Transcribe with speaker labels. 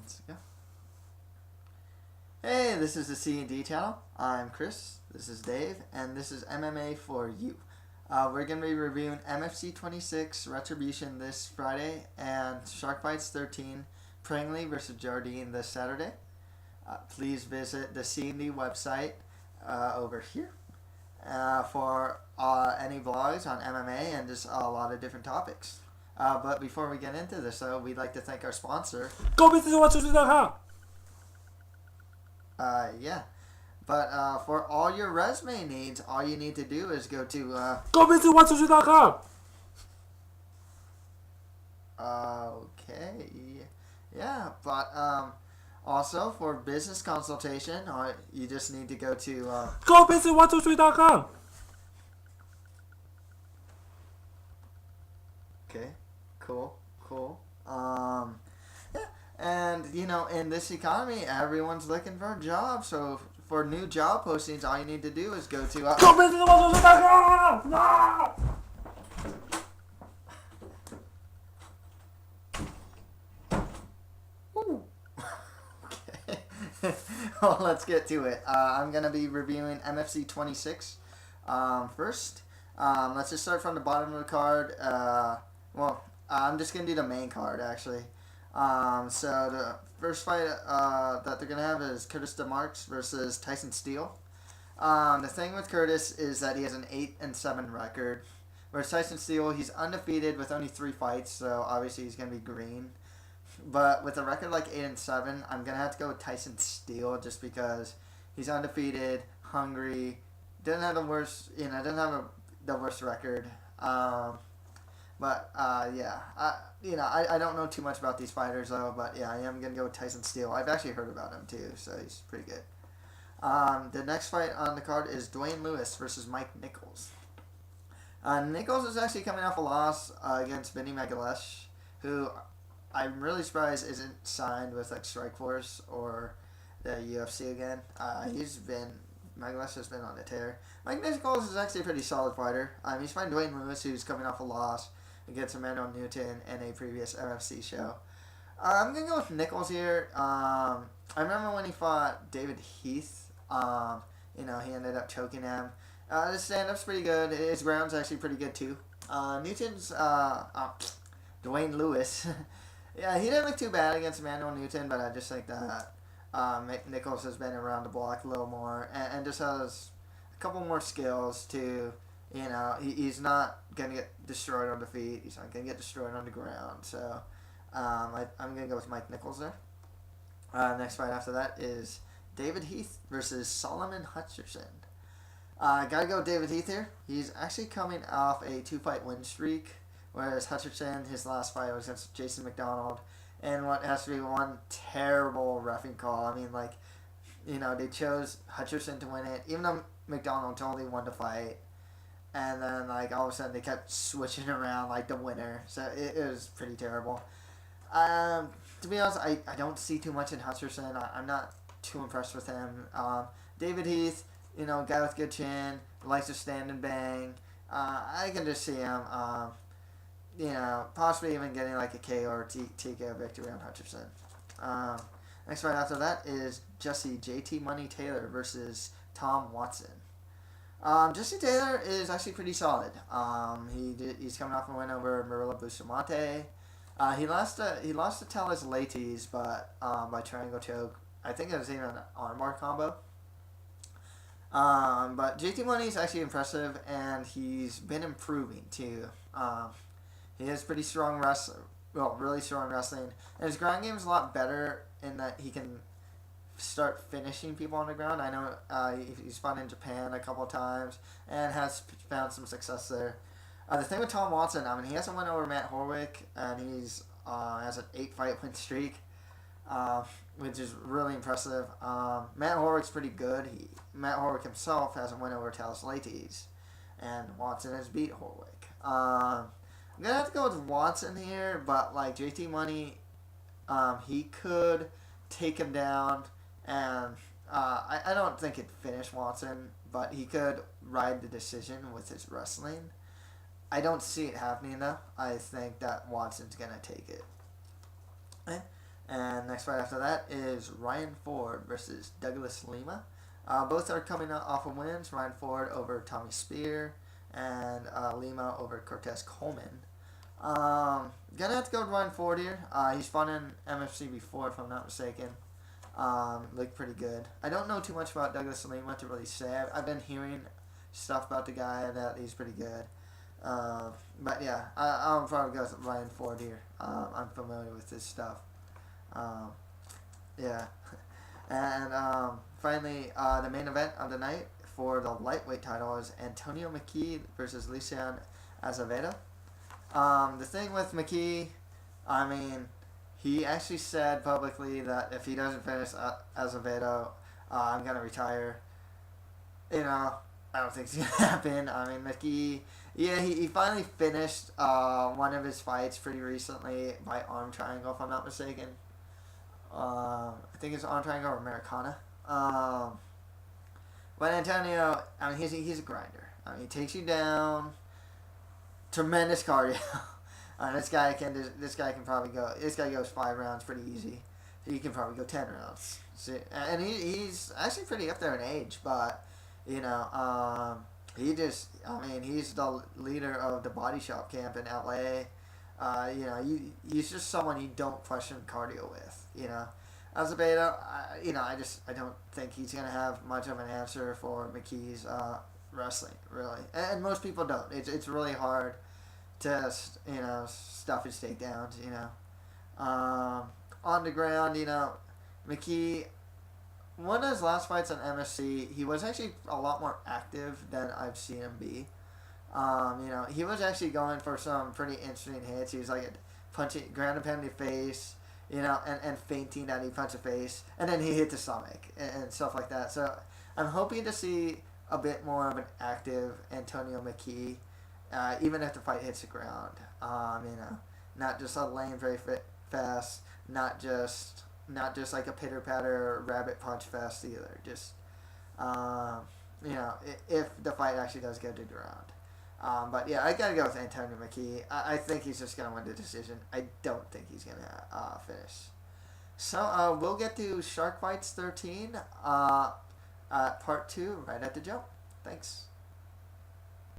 Speaker 1: Let's go. Hey, this is the C&D channel. I'm Chris. This is Dave, and this is MMA for you. We're going to be reviewing MFC 26 Retribution this Friday and Shark Fights 13 Prangley versus Jardine this Saturday. Please visit the C&D website over here for any vlogs on MMA and just a lot of different topics. But before we get into this, though, we'd like to thank our sponsor. Yeah. But for all your resume needs, all you need to do is go to okay. Yeah, but also for business consultation, you just need to go to Okay, cool. Yeah, and you know, in this economy, everyone's looking for a job. So for new job postings, all you need to do is go to Okay. Well, let's get to it. I'm gonna be reviewing MFC 26 first. Let's just start from the bottom of the card. I'm just going to do the main card, actually. So the first fight that they're going to have is Curtis DeMarks versus Tyson Steele. The thing with Curtis is that he has an 8-7 record. Whereas Tyson Steele, he's undefeated with only 3 fights, so obviously he's going to be green. But with a record like 8-7, I'm going to have to go with Tyson Steele just because he's undefeated, hungry, doesn't have the worst, the worst record. Yeah, I don't know too much about these fighters though, but yeah, I am going to go with Tyson Steele. I've actually heard about him too, so he's pretty good. The next fight on the card is Dwayne Lewis versus Mike Nichols. Nichols is actually coming off a loss against Vinny Magalesh, who I'm really surprised isn't signed with like Strikeforce or the UFC again. Magalesh has been on a tear. Mike Nichols is actually a pretty solid fighter. He's fighting Dwayne Lewis, who's coming off a loss against Emmanuel Newton in a previous MFC show. I'm going to go with Nichols here. I remember when he fought David Heath. He ended up choking him. His stand-up's pretty good. His ground's actually pretty good, too. Newton's... Dwayne Lewis. Yeah, he didn't look too bad against Emmanuel Newton, but I just think that Nichols has been around the block a little more and just has a couple more skills to, he's not going to get destroyed on the feet. He's not going to get destroyed on the ground. So I'm going to go with Mike Nichols there. Next fight after that is David Heath versus Solomon Hutcherson. Gotta go with David Heath here. He's actually coming off a 2-fight win streak, whereas Hutcherson, his last fight was against Jason McDonald. And what has to be one terrible reffing call. I mean, they chose Hutcherson to win it, even though McDonald totally won the fight. And then, all of a sudden, they kept switching around, the winner. So it was pretty terrible. To be honest, I don't see too much in Hutcherson. I'm not too impressed with him. David Heath, guy with good chin, likes to stand and bang. I can just see him... possibly even getting a KO or TKO victory on Hutcherson. Next fight after that is Jesse JT Money Taylor versus Tom Watson. Jesse Taylor is actually pretty solid. He's coming off a win over Marilla Bustamante. He lost to Teles Lates, but by triangle choke. I think it was even an armbar combo. But JT Money is actually impressive, and he's been improving too. He has pretty strong really strong wrestling. And his ground game is a lot better in that he can start finishing people on the ground. I know he's fought in Japan a couple of times and has found some success there. The thing with Tom Watson, he has a win over Matt Horwick, and he's has an 8-fight win streak, which is really impressive. Matt Horwick's pretty good. Matt Horwick himself has a win over Talis Lates, and Watson has beat Horwick. I'm going to have to go with Watson here, but JT Money, he could take him down, and I don't think he'd finish Watson, but he could ride the decision with his wrestling. I don't see it happening though. I think that Watson's going to take it. And next fight after that is Ryan Ford versus Douglas Lima. Both are coming off of wins. Ryan Ford over Tommy Spear, and Lima over Cortez Coleman. Gonna have to go with Ryan Ford here. He's fought in MFC before, if I'm not mistaken. Looked pretty good. I don't know too much about Douglas Lima to really say. I've been hearing stuff about the guy that he's pretty good. But yeah, I'll probably go with Ryan Ford here. I'm familiar with his stuff. Yeah. And finally, the main event of the night for the lightweight title is Antonio McKee versus Lucian Azevedo. The thing with McKee, I mean, he actually said publicly that if he doesn't finish Azevedo, I'm going to retire. You know, I don't think it's going to happen. I mean, McKee, yeah, he finally finished one of his fights pretty recently by arm triangle, if I'm not mistaken. I think it's arm triangle or Americana. But Antonio, I mean, he's a grinder. I mean, he takes you down. Tremendous cardio. This guy can probably go. This guy goes 5 rounds pretty easy. He can probably go 10 rounds. See, and he's actually pretty up there in age, but you know, he just. I mean, he's the leader of the body shop camp in LA. You know, he's just someone you don't question cardio with. You know, Azevedo, you know, I don't think he's gonna have much of an answer for McKee's wrestling, really, and most people don't. It's really hard to, you know, stuff his takedowns. You know, on the ground, you know, McKee. One of his last fights on MFC, he was actually a lot more active than I've seen him be. You know, he was actually going for some pretty interesting hits. He was like punching, ground and pound in the face, you know, and feinting that he punched the face, and then he hit the stomach and stuff like that. So I'm hoping to see a bit more of an active Antonio McKee, even if the fight hits the ground. You know, not just a lane very fast, not just like a pitter patter rabbit punch fest either. Just you know, if the fight actually does go to the ground. But yeah, I gotta go with Antonio McKee. I think he's just gonna win the decision. I don't think he's gonna finish. So we'll get to Shark Fights 13, part 2 right at the jump. Thanks.